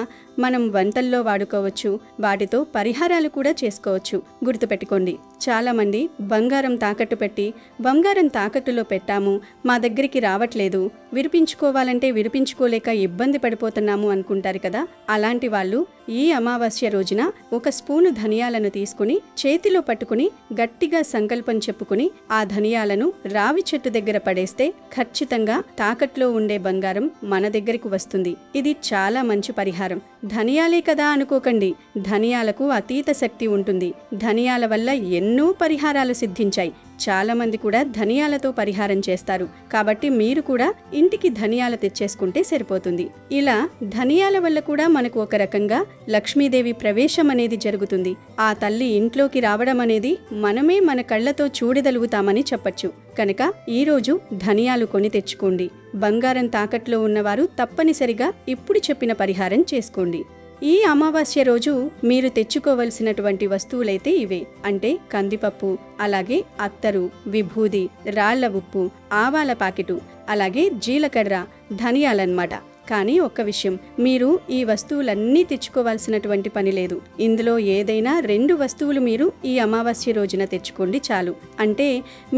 మనం వంటల్లో వాడుకోవచ్చు. వాటితో పరిహారాలు కూడా చేసుకోవచ్చు. గుర్తుపెట్టుకోండి, చాలామంది బంగారం తాకట్టు పెట్టి బంగారం తాకట్టులో పెట్టాము, మా దగ్గరికి రావట్లేదు, విడిపించుకోవాలంటే విడిపించుకోలేక ఇబ్బంది పడిపోతున్నాము అనుకుంటారు కదా. అలాంటి వాళ్ళు ఈ అమావాస్య రోజున ఒక స్పూను ధనియాలను తీసుకుని చేతిలో పట్టుకుని గట్టిగా సంకల్పం చెప్పుకుని ఆ ధనియాలను రావి చెట్టు దగ్గర పడేస్తే ఖచ్చితంగా తాకట్లో ఉండే బంగారం మన దగ్గరికి వస్తుంది. ఇది చాలా మంచి పరిహారం. ధనియాలే కదా అనుకోకండి, ధనియాలకు అతీత శక్తి ఉంటుంది. ధనియాల వల్ల ఎన్నో పరిహారాలు సిద్ధించాయి. చాలా మంది కూడా ధనియాలతో పరిహారం చేస్తారు. కాబట్టి మీరు కూడా ఇంటికి ధనియాలు తెచ్చేసుకుంటే సరిపోతుంది. ఇలా ధనియాల వల్ల కూడా మనకు ఒక రకంగా లక్ష్మీదేవి ప్రవేశం అనేది జరుగుతుంది. ఆ తల్లి ఇంట్లోకి రావడం అనేది మనమే మన కళ్ళతో చూడగలుగుతామని చెప్పచ్చు. కనుక ఈరోజు ధనియాలు కొని తెచ్చుకోండి. బంగారం తాకట్లో ఉన్నవారు తప్పనిసరిగా ఇప్పుడు చెప్పిన పరిహారం చేసుకోండి. ఈ అమావాస్య రోజు మీరు తెచ్చుకోవలసినటువంటి వస్తువులైతే ఇవే, అంటే కందిపప్పు, అలాగే అత్తరు, విభూది, రాళ్ల ఉప్పు, ఆవాల పాకెటు, అలాగే జీలకర్ర, ధనియాలన్నమాట. కానీ ఒక్క విషయం, మీరు ఈ వస్తువులన్నీ తెచ్చుకోవాల్సినటువంటి పని లేదు. ఇందులో ఏదైనా 2 వస్తువులు మీరు ఈ అమావాస్య రోజున తెచ్చుకోండి చాలు. అంటే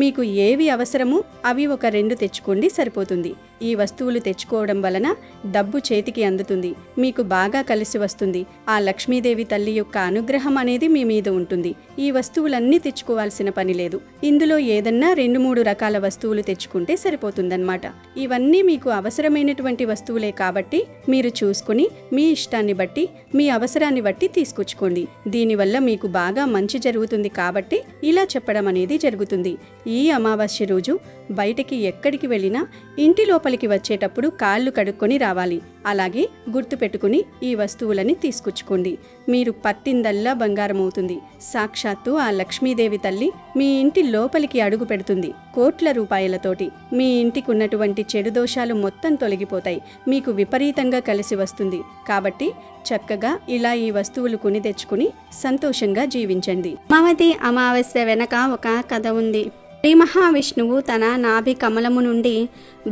మీకు ఏవి అవసరమో అవి ఒక 2 తెచ్చుకోండి సరిపోతుంది. ఈ వస్తువులు తెచ్చుకోవడం వలన డబ్బు చేతికి అందుతుంది. మీకు బాగా కలిసి వస్తుంది. ఆ లక్ష్మీదేవి తల్లి యొక్క అనుగ్రహం అనేది మీ మీద ఉంటుంది. ఈ వస్తువులన్నీ తెచ్చుకోవాల్సిన పని లేదు. ఇందులో ఏదన్నా 2-3 రకాల వస్తువులు తెచ్చుకుంటే సరిపోతుందన్నమాట. ఇవన్నీ మీకు అవసరమైనటువంటి వస్తువులే కాబట్టి మీరు చూసుకుని మీ ఇష్టాన్ని బట్టి మీ అవసరాన్ని బట్టి తీసుకొచ్చుకోండి. దీనివల్ల మీకు బాగా మంచి జరుగుతుంది కాబట్టి ఇలా చెప్పడం అనేది జరుగుతుంది. ఈ అమావాస్య రోజు బయటికి ఎక్కడికి వెళ్ళినా ఇంటి లోపలికి వచ్చేటప్పుడు కాళ్ళు కడుక్కొని రావాలి. అలాగే గుర్తుపెట్టుకుని ఈ వస్తువులని తీసుకొచ్చుకోండి. మీరు పట్టిందల్లా బంగారం అవుతుంది. సాక్షాత్తు ఆ లక్ష్మీదేవి తల్లి మీ ఇంటి లోపలికి అడుగు పెడుతుంది. కోట్ల రూపాయలతోటి మీ ఇంటికి ఉన్నటువంటి చెడు దోషాలు మొత్తం తొలగిపోతాయి. మీకు విపరీతంగా కలిసి వస్తుంది. కాబట్టి చక్కగా ఇలా ఈ వస్తువులు కొని తెచ్చుకుని సంతోషంగా జీవించండి. పద్మావతి అమావాస్య వెనక ఒక కథ ఉంది. శ్రీ మహావిష్ణువు తన నాభి కమలము నుండి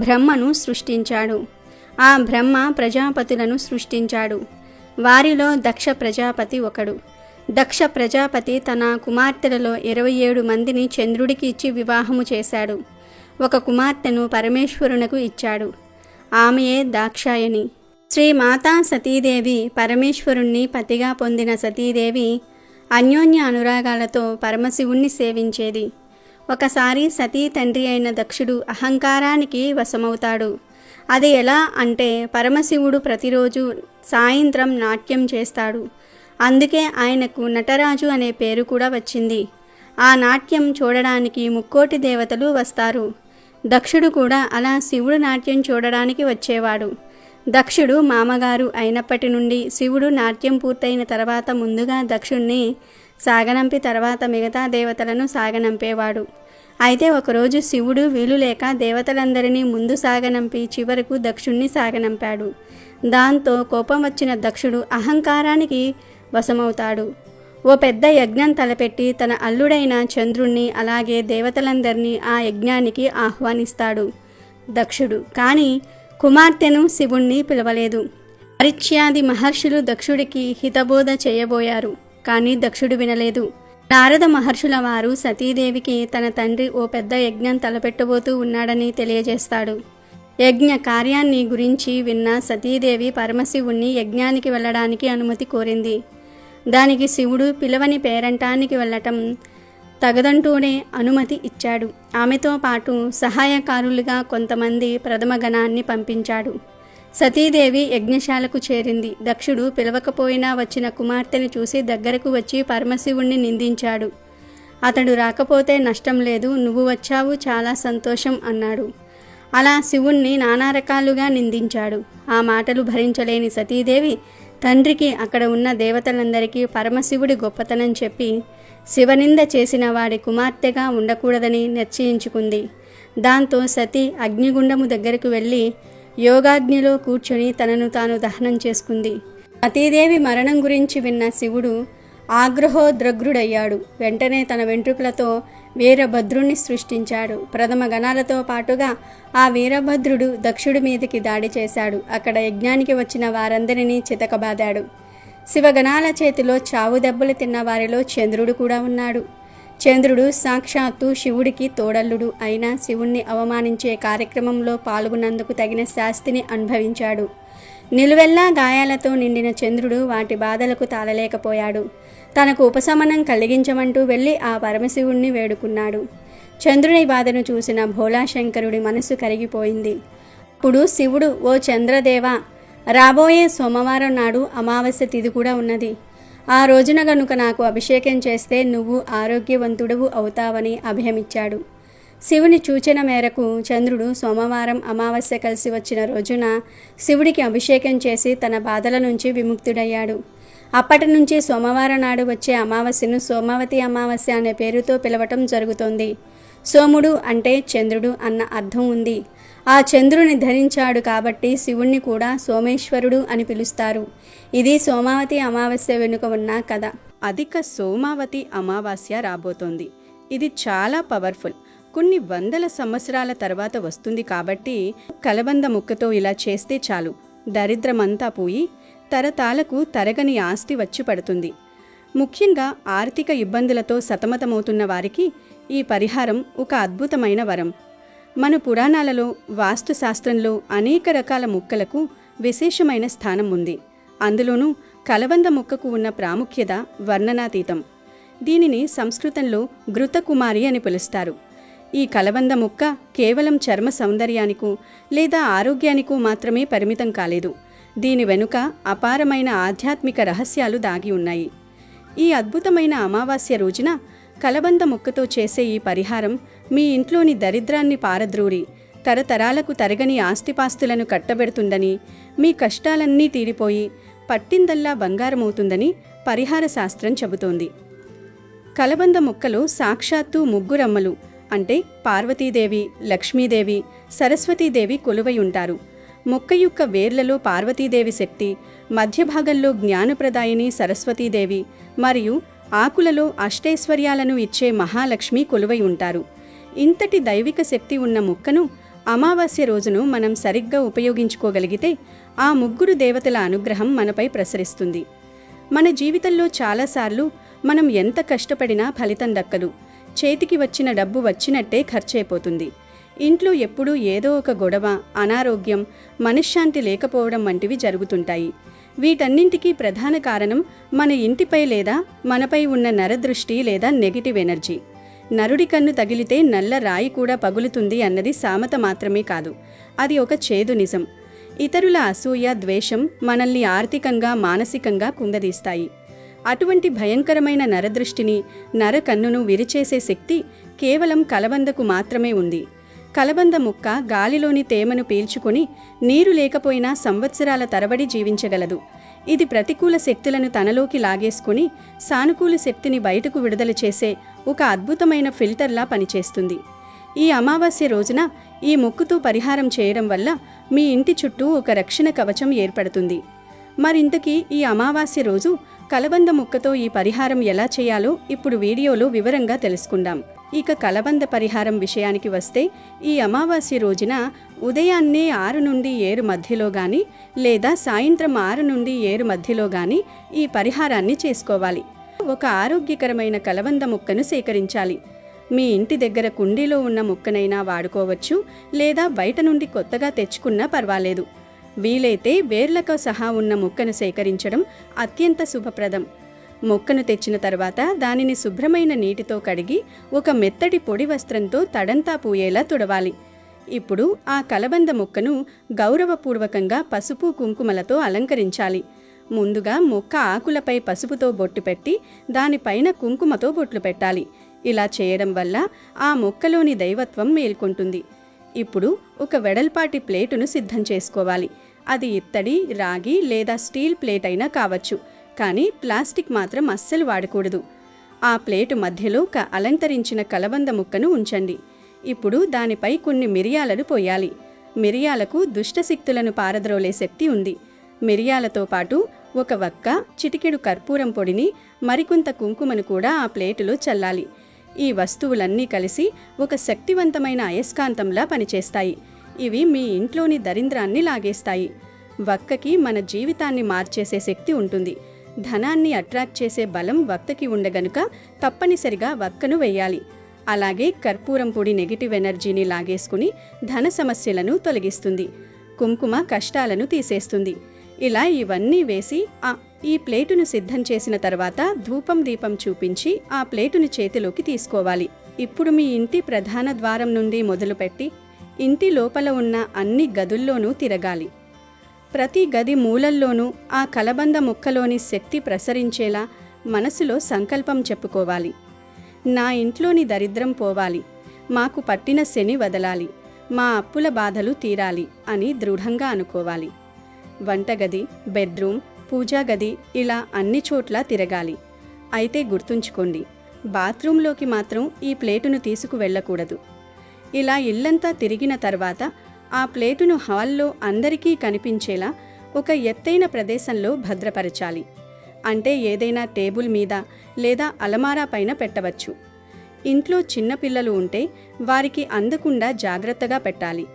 బ్రహ్మను సృష్టించాడు. ఆ బ్రహ్మ ప్రజాపతులను సృష్టించాడు. వారిలో దక్ష ప్రజాపతి ఒకడు. దక్ష ప్రజాపతి తన కుమార్తెలలో 27 మందిని చంద్రుడికి ఇచ్చి వివాహము చేశాడు. ఒక కుమార్తెను పరమేశ్వరునకు ఇచ్చాడు. ఆమెయే దాక్షాయణి. శ్రీ మాతా సతీదేవి పరమేశ్వరుణ్ణి పతిగా పొందిన సతీదేవి అన్యోన్య అనురాగాలతో పరమశివుణ్ణి సేవించేది. ఒకసారి సతీ తండ్రి అయిన దక్షుడు అహంకారానికి వశమవుతాడు. అది ఎలా అంటే పరమశివుడు ప్రతిరోజు సాయంత్రం నాట్యం చేస్తాడు. అందుకే ఆయనకు నటరాజు అనే పేరు కూడా వచ్చింది. ఆ నాట్యం చూడడానికి ముక్కోటి దేవతలు వస్తారు. దక్షుడు కూడా అలా శివుడు నాట్యం చూడడానికి వచ్చేవాడు. దక్షుడు మామగారు అయినప్పటి నుండి శివుడు నాట్యం పూర్తయిన తర్వాత ముందుగా దక్షుణ్ణి సాగనంపి తర్వాత మిగతా దేవతలను సాగనంపేవాడు. అయితే ఒకరోజు శివుడు వీలు లేక దేవతలందరినీ ముందు సాగనంపి చివరకు దక్షుణ్ణి సాగనంపాడు. దాంతో కోపం వచ్చిన దక్షుడు అహంకారానికి వశమవుతాడు. ఓ పెద్ద యజ్ఞం తలపెట్టి తన అల్లుడైన చంద్రుణ్ణి అలాగే దేవతలందరినీ ఆ యజ్ఞానికి ఆహ్వానిస్తాడు దక్షుడు. కానీ కుమార్తెను శివుణ్ణి పిలవలేదు. పరిచ్యాది మహర్షులు దక్షుడికి హితబోధ చేయబోయారు. కానీ దక్షుడు వినలేదు. నారద మహర్షుల వారు సతీదేవికి తన తండ్రి ఓ పెద్ద యజ్ఞం తలపెట్టబోతూ ఉన్నాడని తెలియజేస్తాడు. యజ్ఞ కార్యాన్ని గురించి విన్న సతీదేవి పరమశివుణ్ణి యజ్ఞానికి వెళ్ళడానికి అనుమతి కోరింది. దానికి శివుడు పిలవని పేరంటానికి వెళ్ళటం తగదంటూనే అనుమతి ఇచ్చాడు. ఆమెతో పాటు సహాయకారులుగా కొంతమంది ప్రథమ గణాన్ని పంపించాడు. సతీదేవి యజ్ఞశాలకు చేరింది. దక్షుడు పిలవకపోయినా వచ్చిన కుమార్తెను చూసి దగ్గరకు వచ్చి పరమశివుణ్ణి నిందించాడు. అతడు రాకపోతే నష్టం లేదు, నువ్వు వచ్చావు చాలా సంతోషం అన్నాడు. అలా శివుణ్ణి నానా రకాలుగా నిందించాడు. ఆ మాటలు భరించలేని సతీదేవి తండ్రికి అక్కడ ఉన్న దేవతలందరికీ పరమశివుడి గొప్పతనం చెప్పి శివనింద చేసిన వాడి కుమార్తెగా ఉండకూడదని నిశ్చయించుకుంది. దాంతో సతీ అగ్నిగుండము దగ్గరకు వెళ్ళి యోగాగ్నిలో కూర్చొని తనను తాను దహనం చేసుకుంది. సతీదేవి మరణం గురించి విన్న శివుడు ఆగ్రహోద్రగ్రుడయ్యాడు. వెంటనే తన వెంట్రుకలతో వీరభద్రుణ్ణి సృష్టించాడు. ప్రథమ గణాలతో పాటుగా ఆ వీరభద్రుడు దక్షుడి మీదకి దాడి చేశాడు. అక్కడ యజ్ఞానికి వచ్చిన వారందరినీ చితకబాదాడు. శివగణాల చేతిలో చావు దెబ్బలు తిన్న వారిలో చంద్రుడు కూడా ఉన్నాడు. చంద్రుడు సాక్షాత్తు శివుడికి తోడల్లుడు అయినా శివుణ్ణి అవమానించే కార్యక్రమంలో పాల్గొన్నందుకు తగిన శాస్తిని అనుభవించాడు. నిలువెల్లా గాయాలతో నిండిన చంద్రుడు వాటి బాధలకు తాళలేకపోయాడు. తనకు ఉపశమనం కలిగించమంటూ వెళ్ళి ఆ పరమశివుణ్ణి వేడుకున్నాడు. చంద్రుని బాధను చూసిన భోళాశంకరుడి మనసు కరిగిపోయింది. అప్పుడు శివుడు, ఓ చంద్రదేవ, రాబోయే సోమవారం నాడు అమావాస్య తిథి కూడా ఉన్నది. ఆ రోజున గనుక నాకు అభిషేకం చేస్తే నువ్వు ఆరోగ్యవంతుడవు అవుతావని అభయమిచ్చాడు. శివుని సూచన మేరకు చంద్రుడు సోమవారం అమావాస్య కలిసి వచ్చిన రోజున శివుడికి అభిషేకం చేసి తన బాధల నుంచి విముక్తుడయ్యాడు. అప్పటి నుంచి సోమవారం నాడు వచ్చే అమావాస్యను సోమావతి అమావాస్య అనే పేరుతో పిలవటం జరుగుతోంది. సోముడు అంటే చంద్రుడు అన్న అర్థం ఉంది. ఆ చంద్రుని ధరించాడు కాబట్టి శివుణ్ణి కూడా సోమేశ్వరుడు అని పిలుస్తారు. ఇది సోమావతి అమావాస్య వెనుక ఉన్న కథ. అధిక సోమావతి అమావాస్య రాబోతోంది. ఇది చాలా పవర్ఫుల్. కొన్ని వందల సంవత్సరాల తర్వాత వస్తుంది కాబట్టి కలబంద ముక్కతో ఇలా చేస్తే చాలు, దరిద్రమంతా పోయి తరతాలకు తరగని ఆస్తి వచ్చి పడుతుంది. ముఖ్యంగా ఆర్థిక ఇబ్బందులతో సతమతమవుతున్న వారికి ఈ పరిహారం ఒక అద్భుతమైన వరం. మన పురాణాలలో వాస్తుశాస్త్రంలో అనేక రకాల ముక్కలకు విశేషమైన స్థానం ఉంది. అందులోనూ కలబంద ముక్కకు ఉన్న ప్రాముఖ్యత వర్ణనాతీతం. దీనిని సంస్కృతంలో ఘృతకుమారి అని పిలుస్తారు. ఈ కలబంద ముక్క కేవలం చర్మ సౌందర్యానికో లేదా ఆరోగ్యానికో మాత్రమే పరిమితం కాలేదు. దీని వెనుక అపారమైన ఆధ్యాత్మిక రహస్యాలు దాగి ఉన్నాయి. ఈ అద్భుతమైన అమావాస్య రోజున కలబంద ముక్కతో చేసే ఈ పరిహారం మీ ఇంట్లోని దరిద్రాన్ని పారద్రోరి తరతరాలకు తరగని ఆస్తిపాస్తులను కట్టబెడుతుందని, మీ కష్టాలన్నీ తీరిపోయి పట్టిందల్లా బంగారమవుతుందని పరిహార శాస్త్రం చెబుతోంది. కలబంద ముక్కలో సాక్షాత్తు ముగ్గురమ్మలు అంటే పార్వతీదేవి, లక్ష్మీదేవి, సరస్వతీదేవి కొలువై ఉంటారు. మొక్క యొక్క వేర్లలో పార్వతీదేవి శక్తి, మధ్య భాగంలో జ్ఞానప్రదాయిని సరస్వతీదేవి మరియు ఆకులలో అష్టైశ్వర్యాలను ఇచ్చే మహాలక్ష్మి కొలువై ఉంటారు. ఇంతటి దైవిక శక్తి ఉన్న మొక్కను అమావాస్య రోజును మనం సరిగ్గా ఉపయోగించుకోగలిగితే ఆ ముగ్గురు దేవతల అనుగ్రహం మనపై ప్రసరిస్తుంది. మన జీవితంలో చాలాసార్లు మనం ఎంత కష్టపడినా ఫలితం దక్కదు. చేతికి వచ్చిన డబ్బు వచ్చినట్టే ఖర్చయిపోతుంది. ఇంట్లో ఎప్పుడూ ఏదో ఒక గొడవ, అనారోగ్యం, మనశ్శాంతి లేకపోవడం వంటివి జరుగుతుంటాయి. వీటన్నింటికీ ప్రధాన కారణం మన ఇంటిపై లేదా మనపై ఉన్న నరదృష్టి లేదా నెగిటివ్ ఎనర్జీ. నరుడి కన్ను తగిలితే నల్ల రాయి కూడా పగులుతుంది అన్నది సామెత మాత్రమే కాదు, అది ఒక చేదు నిజం. ఇతరుల అసూయ, ద్వేషం మనల్ని ఆర్థికంగా, మానసికంగా కుంగదీస్తాయి. అటువంటి భయంకరమైన నరదృష్టిని, నరకన్నును విరిచేసే శక్తి కేవలం కలబందకు మాత్రమే ఉంది. కలబంద ముక్క గాలిలోని తేమను పీల్చుకొని నీరు లేకపోయినా సంవత్సరాల తరబడి జీవించగలదు. ఇది ప్రతికూల శక్తులను తనలోకి లాగేసుకుని సానుకూల శక్తిని బయటకు విడుదల చేసే ఒక అద్భుతమైన ఫిల్టర్లా పనిచేస్తుంది. ఈ అమావాస్య రోజున ఈ మొక్కుతో పరిహారం చేయడం వల్ల మీ ఇంటి చుట్టూ ఒక రక్షణ కవచం ఏర్పడుతుంది. మరింతకీ ఈ అమావాస్య రోజు కలబంద ముక్కతో ఈ పరిహారం ఎలా చేయాలో ఇప్పుడు వీడియోలో వివరంగా తెలుసుకుందాం. ఇక కలబంద పరిహారం విషయానికి వస్తే, ఈ అమావాస్య రోజున ఉదయాన్నే 6 నుండి 7 మధ్యలో గాని లేదా సాయంత్రం 6 నుండి 7 మధ్యలో గాని ఈ పరిహారాన్ని చేసుకోవాలి. ఒక ఆరోగ్యకరమైన కలబంద ముక్కను సేకరించాలి. మీ ఇంటి దగ్గర కుండీలో ఉన్న ముక్కనైనా వాడుకోవచ్చు, లేదా బయట నుండి కొత్తగా తెచ్చుకున్నా పర్వాలేదు. వీలైతే వేర్లతో సహా ఉన్న ముక్కను సేకరించడం అత్యంత శుభప్రదం. మొక్కను తెచ్చిన తర్వాత దానిని శుభ్రమైన నీటితో కడిగి ఒక మెత్తటి పొడి వస్త్రంతో తడంతా పూయేలా తుడవాలి. ఇప్పుడు ఆ కలబంద మొక్కను గౌరవపూర్వకంగా పసుపు, కుంకుమలతో అలంకరించాలి. ముందుగా మొక్క ఆకులపై పసుపుతో బొట్టు పెట్టి దానిపైన కుంకుమతో బొట్లు పెట్టాలి. ఇలా చేయడం వల్ల ఆ మొక్కలోని దైవత్వం మేల్కొంటుంది. ఇప్పుడు ఒక వెడల్పాటి ప్లేటును సిద్ధం చేసుకోవాలి. అది ఇత్తడి, రాగి లేదా స్టీల్ ప్లేట్ అయినా కావచ్చు, కానీ ప్లాస్టిక్ మాత్రం అస్సలు వాడకూడదు. ఆ ప్లేటు మధ్యలో అలంకరించిన కలబంద ముక్కను ఉంచండి. ఇప్పుడు దానిపై కొన్ని మిరియాలను పోయాలి. మిరియాలకు దుష్టశక్తులను పారద్రోలే శక్తి ఉంది. మిరియాలతో పాటు ఒక వక్క, చిటికెడు కర్పూరం పొడిని, మరికొంత కుంకుమను కూడా ఆ ప్లేటులో చల్లాలి. ఈ వస్తువులన్నీ కలిసి ఒక శక్తివంతమైన అయస్కాంతంలా పనిచేస్తాయి. ఇవి మీ ఇంట్లోని దరిద్రాన్ని లాగేస్తాయి. వక్కకి మన జీవితాన్ని మార్చేసే శక్తి ఉంటుంది. ధనాన్ని అట్రాక్ట్ చేసే బలం వక్కకి ఉండగనుక తప్పనిసరిగా వక్కను వేయాలి. అలాగే కర్పూరం పొడి నెగిటివ్ ఎనర్జీని లాగేసుకుని ధన సమస్యలను తొలగిస్తుంది. కుంకుమ కష్టాలను తీసేస్తుంది. ఇలా ఇవన్నీ వేసి ఈ ప్లేటును సిద్ధం చేసిన తర్వాత ధూపం, దీపం చూపించి ఆ ప్లేటును చేతిలోకి తీసుకోవాలి. ఇప్పుడు మీ ఇంటి ప్రధాన ద్వారం నుండి మొదలుపెట్టి ఇంటి లోపల ఉన్న అన్ని గదుల్లోనూ తిరగాలి. ప్రతి గది మూలల్లోనూ ఆ కలబంద ముక్కలోని శక్తి ప్రసరించేలా మనసులో సంకల్పం చెప్పుకోవాలి. నా ఇంట్లోని దరిద్రం పోవాలి, మాకు పట్టిన శని వదలాలి, మా అప్పుల బాధలు తీరాలి అని దృఢంగా అనుకోవాలి. వంటగది, బెడ్రూమ్, పూజా గది ఇలా అన్ని చోట్ల తిరగాలి. అయితే గుర్తుంచుకోండి, బాత్రూంలోకి మాత్రం ఈ ప్లేటును తీసుకువెళ్ళకూడదు. ఇలా ఇల్లంతా తిరిగిన తర్వాత ఆ ప్లేటును హాల్లో అందరికీ కనిపించేలా ఒక ఎత్తైన ప్రదేశంలో భద్రపరచాలి. అంటే ఏదైనా టేబుల్ మీద లేదా అలమారా పైన పెట్టవచ్చు. ఇంట్లో చిన్నపిల్లలు ఉంటే వారికి అందకుండా జాగ్రత్తగా పెట్టాలి.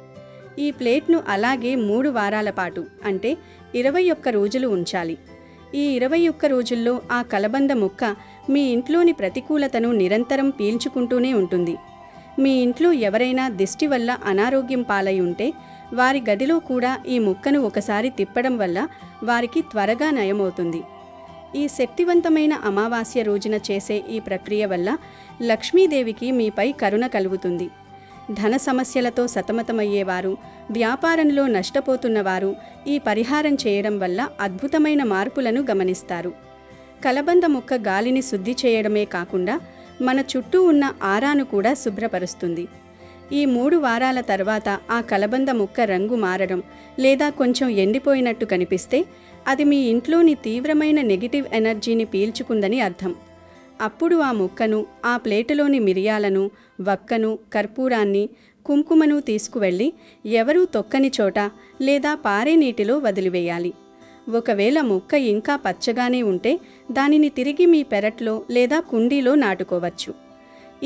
ఈ ప్లేట్ను అలాగే 3 వారాల పాటు అంటే 21 రోజులు ఉంచాలి. ఈ 21 రోజుల్లో ఆ కలబంద ముక్క మీ ఇంట్లోని ప్రతికూలతను నిరంతరం పీల్చుకుంటూనే ఉంటుంది. మీ ఇంట్లో ఎవరైనా దిష్టి వల్ల అనారోగ్యం పాలై ఉంటే వారి గదిలో కూడా ఈ ముక్కను ఒకసారి తిప్పడం వల్ల వారికి త్వరగా నయమవుతుంది. ఈ శక్తివంతమైన అమావాస్య రోజున చేసే ఈ ప్రక్రియ వల్ల లక్ష్మీదేవికి మీపై కరుణ కలుగుతుంది. ధన సమస్యలతో సతమతమయ్యేవారు, వ్యాపారంలో నష్టపోతున్నవారు ఈ పరిహారం చేయడం వల్ల అద్భుతమైన మార్పులను గమనిస్తారు. కలబంద ముక్క గాలిని శుద్ధి చేయడమే కాకుండా మన చుట్టూ ఉన్న ఆరాను కూడా శుభ్రపరుస్తుంది. ఈ 3 వారాల తర్వాత ఆ కలబంద ముక్క రంగు మారడం లేదా కొంచెం ఎండిపోయినట్టు కనిపిస్తే అది మీ ఇంట్లోని తీవ్రమైన నెగిటివ్ ఎనర్జీని పీల్చుకుందని అర్థం. అప్పుడు ఆ ముక్కను, ఆ ప్లేటులోని మిరియాలను, వక్కను, కర్పూరాన్ని, కుంకుమను తీసుకువెళ్ళి ఎవరూ తొక్కని చోట లేదా పారే నీటిలో వదిలివేయాలి. ఒకవేళ ముక్క ఇంకా పచ్చగానే ఉంటే దానిని తిరిగి మీ పెరట్లో లేదా కుండీలో నాటుకోవచ్చు.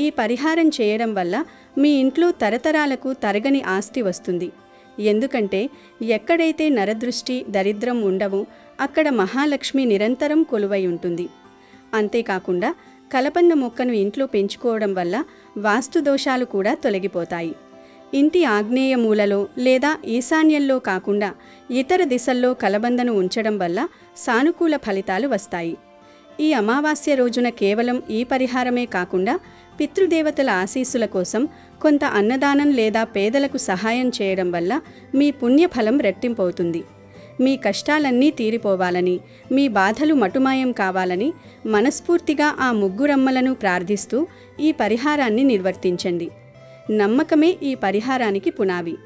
ఈ పరిహారం చేయడం వల్ల మీ ఇంట్లో తరతరాలకు తరగని ఆస్తి వస్తుంది. ఎందుకంటే ఎక్కడైతే నరదృష్టి, దరిద్రం ఉండవో అక్కడ మహాలక్ష్మి నిరంతరం కొలువై ఉంటుంది. అంతేకాకుండా కలబంద మొక్కను ఇంట్లో పెంచుకోవడం వల్ల వాస్తు దోషాలు కూడా తొలగిపోతాయి. ఇంటి ఆగ్నేయ మూలలో లేదా ఈశాన్యంలో కాకుండా ఇతర దిశల్లో కలబందను ఉంచడం వల్ల సానుకూల ఫలితాలు వస్తాయి. ఈ అమావాస్య రోజున కేవలం ఈ పరిహారమే కాకుండా పితృదేవతల ఆశీస్సుల కోసం కొంత అన్నదానం లేదా పేదలకు సహాయం చేయడం వల్ల మీ పుణ్యఫలం రెట్టింపవుతుంది. మీ కష్టాలన్నీ తీరిపోవాలని, మీ బాధలు మటుమాయం కావాలని మనస్ఫూర్తిగా ఆ ముగ్గురమ్మలను ప్రార్థిస్తూ ఈ పరిహారాన్ని నిర్వర్తించండి. నమ్మకమే ఈ పరిహారానికి పునాది.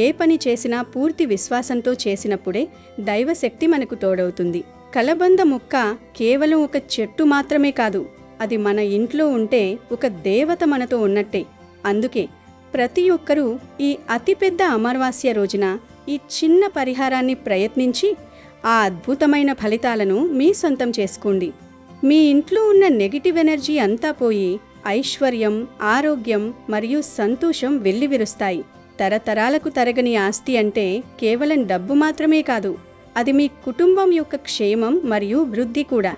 ఏ పని చేసినా పూర్తి విశ్వాసంతో చేసినప్పుడే దైవశక్తి మనకు తోడవుతుంది. కలబంద మొక్క కేవలం ఒక చెట్టు మాత్రమే కాదు, అది మన ఇంట్లో ఉంటే ఒక దేవత మనతో ఉన్నట్టే. అందుకే ప్రతి ఒక్కరూ ఈ అతిపెద్ద అమావాస్య రోజున ఈ చిన్న పరిహారాన్ని ప్రయత్నించి ఆ అద్భుతమైన ఫలితాలను మీ సొంతం చేసుకోండి. మీ ఇంట్లో ఉన్న నెగిటివ్ ఎనర్జీ అంతా పోయి ఐశ్వర్యం, ఆరోగ్యం మరియు సంతోషం వెల్లివిరుస్తాయి. తరతరాలకు తరగని ఆస్తి అంటే కేవలం డబ్బు మాత్రమే కాదు, అది మీ కుటుంబం యొక్క క్షేమం మరియు వృద్ధి కూడా.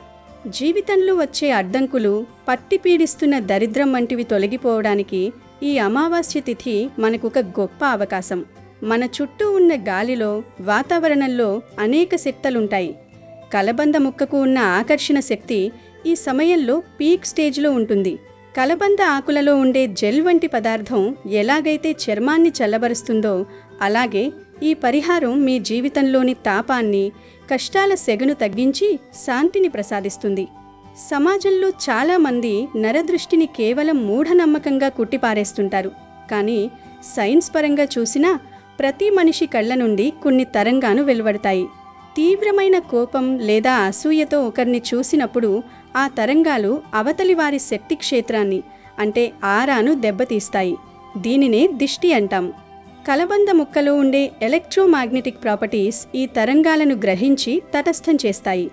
జీవితంలో వచ్చే అడ్డంకులు, పట్టి పీడిస్తున్న దరిద్రం వంటివి తొలగిపోవడానికి ఈ అమావాస్య తిథి మనకొక గొప్ప అవకాశం. మన చుట్టూ ఉన్న గాలిలో, వాతావరణంలో అనేక శక్తులుంటాయి. కలబంద ముక్కకు ఉన్న ఆకర్షణ శక్తి ఈ సమయంలో పీక్ స్టేజ్లో ఉంటుంది. కలబంద ఆకులలో ఉండే జెల్ వంటి పదార్థం ఎలాగైతే చర్మాన్ని చల్లబరుస్తుందో, అలాగే ఈ పరిహారం మీ జీవితంలోని తాపాన్ని, కష్టాల సెగను తగ్గించి శాంతిని ప్రసాదిస్తుంది. సమాజంలో చాలామంది నరదృష్టిని కేవలం మూఢనమ్మకంగా కుట్టిపారేస్తుంటారు. కానీ సైన్స్ పరంగా చూసినా ప్రతి మనిషి కళ్ళ నుండి కొన్ని తరంగాలు వెలువడతాయి. తీవ్రమైన కోపం లేదా అసూయతో ఒకరిని చూసినప్పుడు ఆ తరంగాలు అవతలి వారి శక్తి క్షేత్రాన్ని అంటే ఆరాను దెబ్బతీస్తాయి. దీనినే దిష్టి అంటాం. కలబంద ముక్కలో ఉండే ఎలక్ట్రోమాగ్నెటిక్ ప్రాపర్టీస్ ఈ తరంగాలను గ్రహించి తటస్థం చేస్తాయి.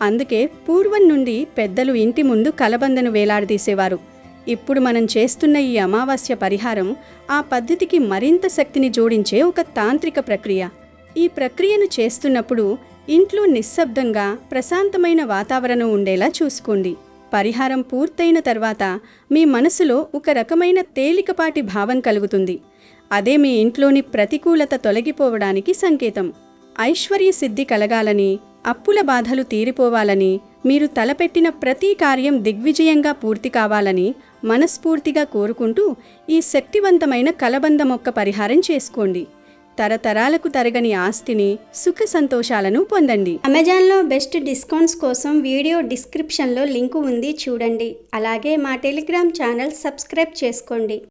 అందుకే పూర్వం నుండి పెద్దలు ఇంటి ముందు కలబందను వేలాడదీసేవారు. ఇప్పుడు మనం చేస్తున్న ఈ అమావాస్య పరిహారం ఆ పద్ధతికి మరింత శక్తిని జోడించే ఒక తాంత్రిక ప్రక్రియ. ఈ ప్రక్రియను చేస్తున్నప్పుడు ఇంట్లో నిశ్శబ్దంగా ప్రశాంతమైన వాతావరణం ఉండేలా చూసుకోండి. పరిహారం పూర్తయిన తర్వాత మీ మనసులో ఒక రకమైన తేలికపాటి భావం కలుగుతుంది. అదే మీ ఇంట్లోని ప్రతికూలత తొలగిపోవడానికి సంకేతం. ఐశ్వర్య సిద్ధి కలగాలని, అప్పుల బాధలు తీరిపోవాలని, మీరు తలపెట్టిన ప్రతి కార్యం దిగ్విజయంగా పూర్తి కావాలని మనస్ఫూర్తిగా కోరుకుంటూ ఈ శక్తివంతమైన కలబంద మొక్క పరిహారం చేసుకోండి. తరతరాలకు తరగని ఆస్తిని, సుఖ సంతోషాలను పొందండి. అమెజాన్లో బెస్ట్ డిస్కౌంట్స్ కోసం వీడియో డిస్క్రిప్షన్లో లింకు ఉంది, చూడండి. అలాగే మా టెలిగ్రామ్ ఛానల్ సబ్స్క్రైబ్ చేసుకోండి.